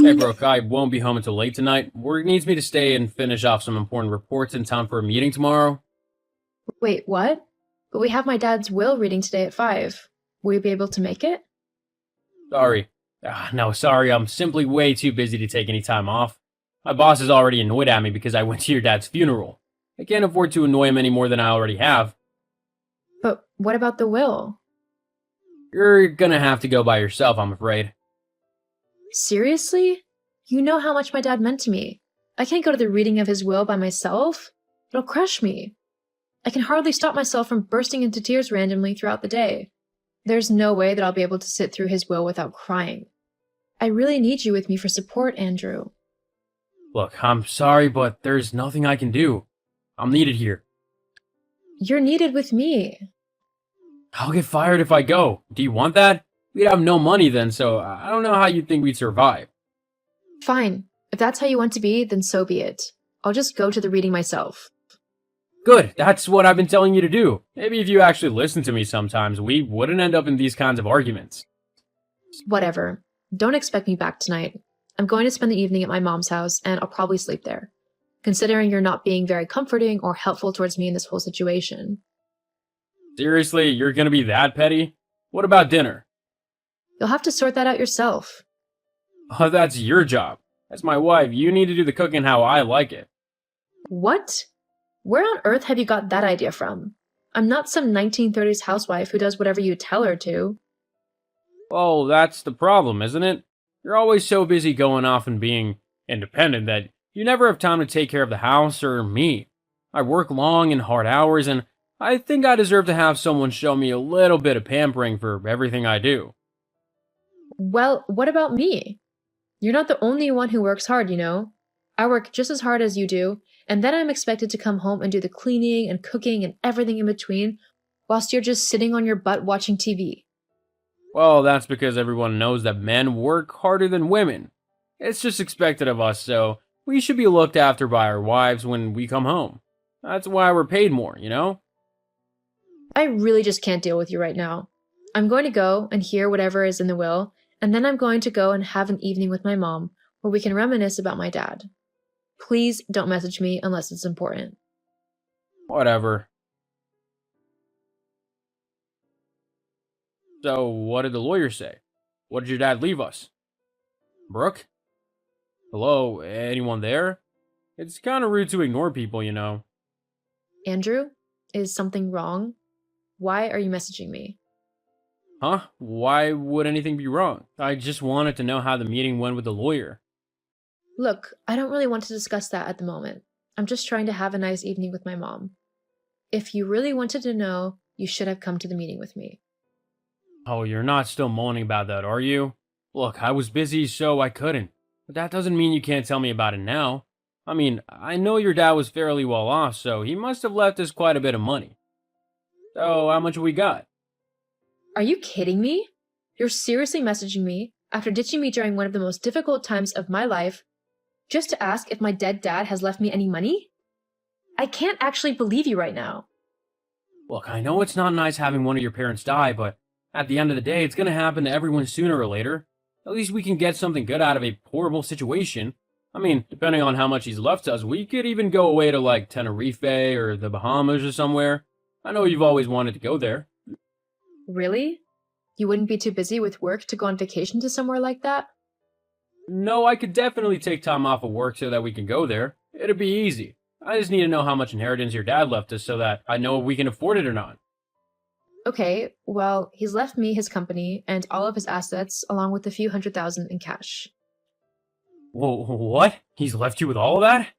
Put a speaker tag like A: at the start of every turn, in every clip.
A: Hey, Brooke, I won't be home until late tonight. Work needs me to stay and finish off some important reports in time for a meeting tomorrow.
B: Wait, what? But we have my dad's will reading today at 5. Will you be able to make it?
A: Sorry. No, sorry, I'm simply way too busy to take any time off. My boss is already annoyed at me because I went to your dad's funeral. I can't afford to annoy him any more than I already have.
B: But what about the will?
A: You're gonna have to go by yourself, I'm afraid.
B: Seriously? You know how much my dad meant to me. I can't go to the reading of his will by myself. It'll crush me. I can hardly stop myself from bursting into tears randomly throughout the day. There's no way that I'll be able to sit through his will without crying. I really need you with me for support, Andrew.
A: Look, I'm sorry, but there's nothing I can do. I'm needed here.
B: You're needed with me.
A: I'll get fired if I go. Do you want that? We'd have no money then, so I don't know how you'd think we'd survive.
B: Fine. If that's how you want to be, then so be it. I'll just go to the reading myself.
A: Good, that's what I've been telling you to do. Maybe if you actually listened to me sometimes, we wouldn't end up in these kinds of arguments.
B: Whatever. Don't expect me back tonight. I'm going to spend the evening at my mom's house, and I'll probably sleep there, considering you're not being very comforting or helpful towards me in this whole situation.
A: Seriously, you're gonna be that petty? What about dinner?
B: You'll have to sort that out yourself.
A: Oh, that's your job. As my wife, you need to do the cooking how I like it.
B: What? Where on earth have you got that idea from? I'm not some 1930s housewife who does whatever you tell her to.
A: Well, that's the problem, isn't it? You're always so busy going off and being independent that you never have time to take care of the house or me. I work long and hard hours, and I think I deserve to have someone show me a little bit of pampering for everything I do.
B: Well, what about me? You're not the only one who works hard, you know. I work just as hard as you do, and then I'm expected to come home and do the cleaning and cooking and everything in between, whilst you're just sitting on your butt watching TV.
A: Well, that's because everyone knows that men work harder than women. It's just expected of us, so we should be looked after by our wives when we come home. That's why we're paid more, you know?
B: I really just can't deal with you right now. I'm going to go and hear whatever is in the will, and then I'm going to go and have an evening with my mom where we can reminisce about my dad. Please don't message me unless it's important.
A: Whatever. So, what did the lawyer say? What did your dad leave us? Brooke? Hello, anyone there? It's kind of rude to ignore people, you know.
B: Andrew, is something wrong? Why are you messaging me?
A: Huh? Why would anything be wrong? I just wanted to know how the meeting went with the lawyer.
B: Look, I don't really want to discuss that at the moment. I'm just trying to have a nice evening with my mom. If you really wanted to know, you should have come to the meeting with me.
A: Oh, you're not still moaning about that, are you? Look, I was busy, so I couldn't. But that doesn't mean you can't tell me about it now. I mean, I know your dad was fairly well off, so he must have left us quite a bit of money. So, how much have we got?
B: Are you kidding me? You're seriously messaging me after ditching me during one of the most difficult times of my life just to ask if my dead dad has left me any money? I can't actually believe you right now.
A: Look, I know it's not nice having one of your parents die, but at the end of the day, it's gonna happen to everyone sooner or later. At least we can get something good out of a horrible situation. I mean, depending on how much he's left us, we could even go away to like Tenerife or the Bahamas or somewhere. I know you've always wanted to go there.
B: Really? You wouldn't be too busy with work to go on vacation to somewhere like that?
A: No, I could definitely take time off of work so that we can go there. It'd be easy. I just need to know how much inheritance your dad left us so that I know if we can afford it or not.
B: Okay, well, he's left me his company and all of his assets along with a few $100,000 in cash.
A: Whoa, what? He's left you with all of that?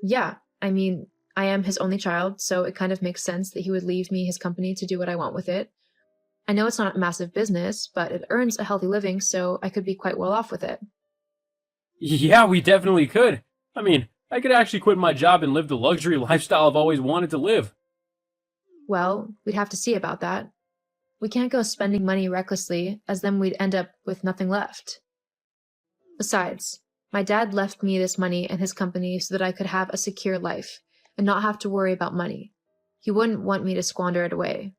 B: Yeah, I mean, I am his only child, so it kind of makes sense that he would leave me his company to do what I want with it. I know it's not a massive business, but it earns a healthy living, so I could be quite well off with it.
A: Yeah, we definitely could. I mean, I could actually quit my job and live the luxury lifestyle I've always wanted to live.
B: Well, we'd have to see about that. We can't go spending money recklessly, as then we'd end up with nothing left. Besides, my dad left me this money and his company so that I could have a secure life and not have to worry about money. He wouldn't want me to squander it away.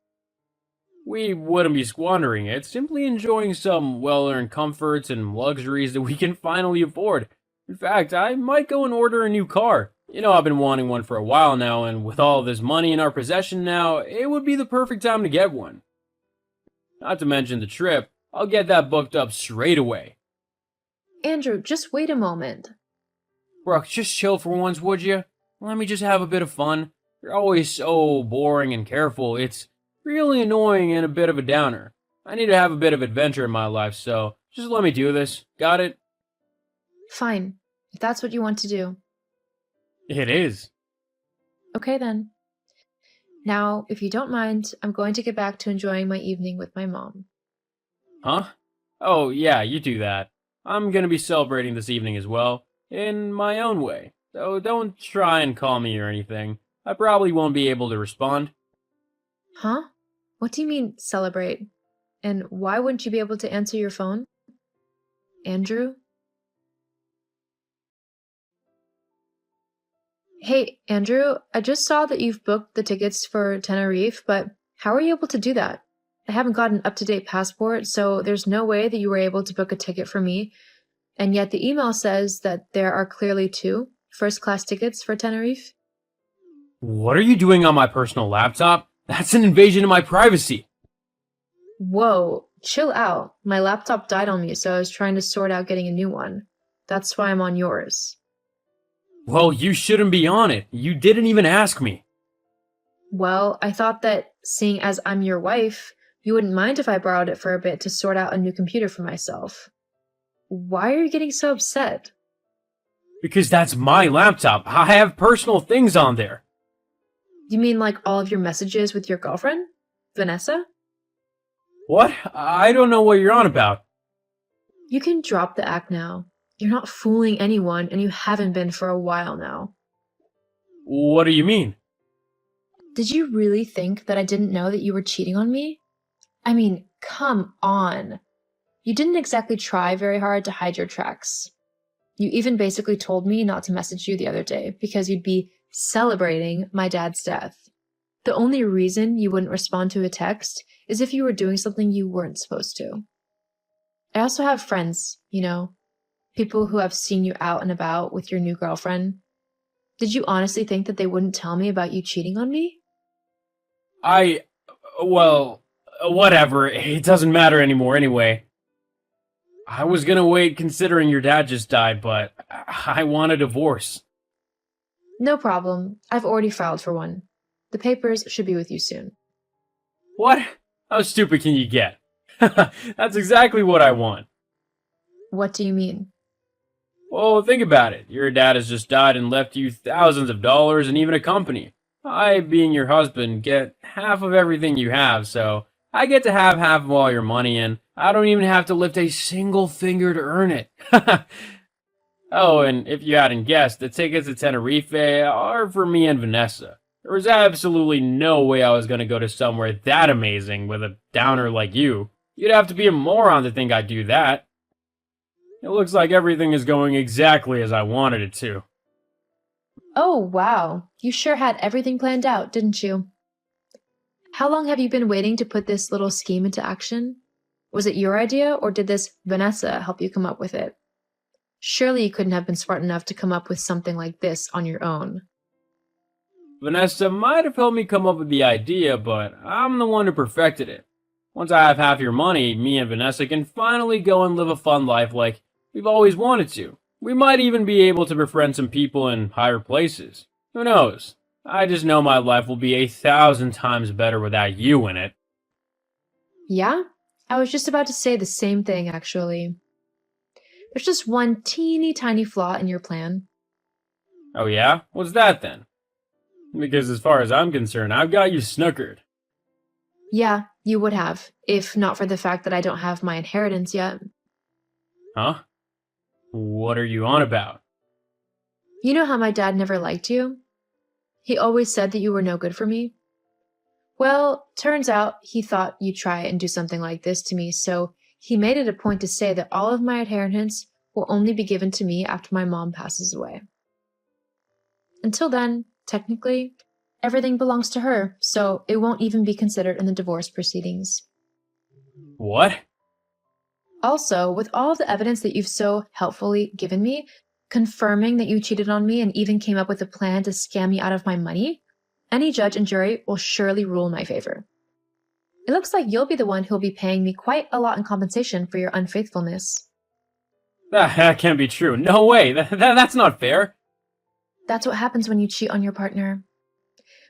A: We wouldn't be squandering it, simply enjoying some well-earned comforts and luxuries that we can finally afford. In fact, I might go and order a new car. I've been wanting one for a while now, and with all this money in our possession now, it would be the perfect time to get one. Not to mention the trip, I'll get that booked up straight away.
B: Andrew, just wait a moment.
A: Brooke, just chill for once, would you? Let me just have a bit of fun. You're always so boring and careful. It's really annoying and a bit of a downer. I need to have a bit of adventure in my life, so just let me do this. Got it?
B: Fine, if that's what you want to do.
A: It is.
B: Okay then. Now, if you don't mind, I'm going to get back to enjoying my evening with my mom.
A: Huh? Oh, yeah, you do that. I'm gonna be celebrating this evening as well, in my own way. So don't try and call me or anything. I probably won't be able to respond.
B: Huh? What do you mean, celebrate? And why wouldn't you be able to answer your phone? Andrew? Hey, Andrew, I just saw that you've booked the tickets for Tenerife, but how are you able to do that? I haven't got an up-to-date passport, so there's no way that you were able to book a ticket for me. And yet the email says that there are clearly 2 first-class tickets for Tenerife.
A: What are you doing on my personal laptop? That's an invasion of my privacy.
B: Whoa, chill out. My laptop died on me, so I was trying to sort out getting a new one. That's why I'm on yours.
A: Well, you shouldn't be on it. You didn't even ask me.
B: Well, I thought that, seeing as I'm your wife, you wouldn't mind if I borrowed it for a bit to sort out a new computer for myself. Why are you getting so upset?
A: Because that's my laptop. I have personal things on there.
B: You mean like all of your messages with your girlfriend? Vanessa?
A: What? I don't know what you're on about.
B: You can drop the act now. You're not fooling anyone, and you haven't been for a while now.
A: What do you mean?
B: Did you really think that I didn't know that you were cheating on me? I mean, come on. You didn't exactly try very hard to hide your tracks. You even basically told me not to message you the other day because you'd be celebrating my dad's death. The only reason you wouldn't respond to a text is if you were doing something you weren't supposed to. I also have friends, people who have seen you out and about with your new girlfriend. Did you honestly think that they wouldn't tell me about you cheating on me?
A: Well, whatever. It doesn't matter anymore anyway. I was gonna wait considering your dad just died, but I want a divorce.
B: No problem. I've already filed for one. The papers should be with you soon.
A: What? How stupid can you get? That's exactly what I want.
B: What do you mean?
A: Well, think about it. Your dad has just died and left you thousands of dollars and even a company. I, being your husband, get half of everything you have, so I get to have half of all your money, and I don't even have to lift a single finger to earn it. Oh, and if you hadn't guessed, the tickets to Tenerife are for me and Vanessa. There was absolutely no way I was going to go to somewhere that amazing with a downer like you. You'd have to be a moron to think I'd do that. It looks like everything is going exactly as I wanted it to.
B: Oh, wow. You sure had everything planned out, didn't you? How long have you been waiting to put this little scheme into action? Was it your idea, or did this Vanessa help you come up with it? Surely you couldn't have been smart enough to come up with something like this on your own.
A: Vanessa might have helped me come up with the idea, but I'm the one who perfected it. Once I have half your money, me and Vanessa can finally go and live a fun life like we've always wanted to. We might even be able to befriend some people in higher places. Who knows? I just know my life will be 1,000 times better without you in it.
B: Yeah? I was just about to say the same thing, actually. There's just one teeny tiny flaw in your plan.
A: Oh yeah? What's that then? Because as far as I'm concerned, I've got you snookered.
B: Yeah, you would have, if not for the fact that I don't have my inheritance yet.
A: Huh? What are you on about?
B: You know how my dad never liked you? He always said that you were no good for me. Well, turns out he thought you'd try and do something like this to me, so he made it a point to say that all of my inheritance will only be given to me after my mom passes away. Until then, technically, Everything belongs to her, so it won't even be considered in the divorce proceedings.
A: What?
B: Also, with all of the evidence that you've so helpfully given me, confirming that you cheated on me and even came up with a plan to scam me out of my money, any judge and jury will surely rule in my favor. It looks like you'll be the one who'll be paying me quite a lot in compensation for your unfaithfulness.
A: That can't be true. No way. That's not fair.
B: That's what happens when you cheat on your partner.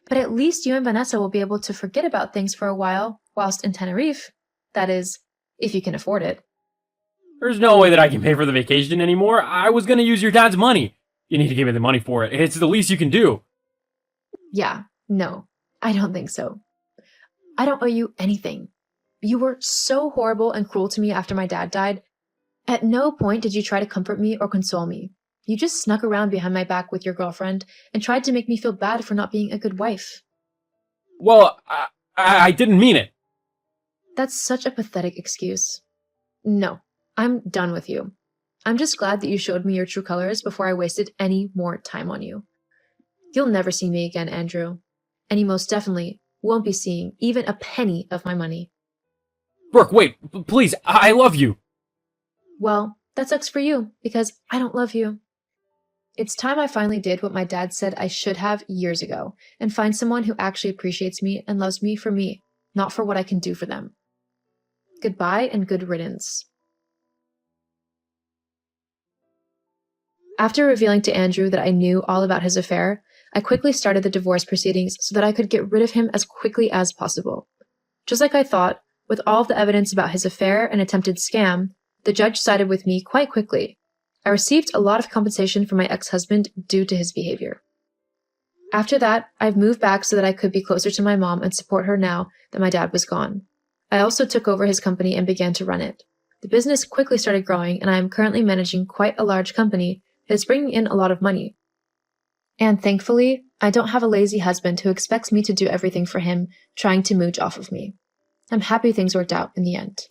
B: But at least you and Vanessa will be able to forget about things for a while whilst in Tenerife. That is, if you can afford it.
A: There's no way that I can pay for the vacation anymore. I was gonna use your dad's money. You need to give me the money for it. It's the least you can do.
B: Yeah, no, I don't think so. I don't owe you anything. You were so horrible and cruel to me after my dad died. At no point did you try to comfort me or console me. You just snuck around behind my back with your girlfriend and tried to make me feel bad for not being a good wife.
A: Well, I didn't mean it.
B: That's such a pathetic excuse. No, I'm done with you. I'm just glad that you showed me your true colors before I wasted any more time on you. You'll never see me again, Andrew. And you most definitely won't be seeing even a penny of my money.
A: Brooke, wait, please, I love you.
B: Well, that sucks for you, because I don't love you. It's time I finally did what my dad said I should have years ago, and find someone who actually appreciates me and loves me for me, not for what I can do for them. Goodbye and good riddance. After revealing to Andrew that I knew all about his affair, I quickly started the divorce proceedings so that I could get rid of him as quickly as possible. Just like I thought, with all of the evidence about his affair and attempted scam, the judge sided with me quite quickly. I received a lot of compensation from my ex-husband due to his behavior. After that, I've moved back so that I could be closer to my mom and support her now that my dad was gone. I also took over his company and began to run it. The business quickly started growing, and I am currently managing quite a large company that is bringing in a lot of money. And thankfully, I don't have a lazy husband who expects me to do everything for him, trying to mooch off of me. I'm happy things worked out in the end.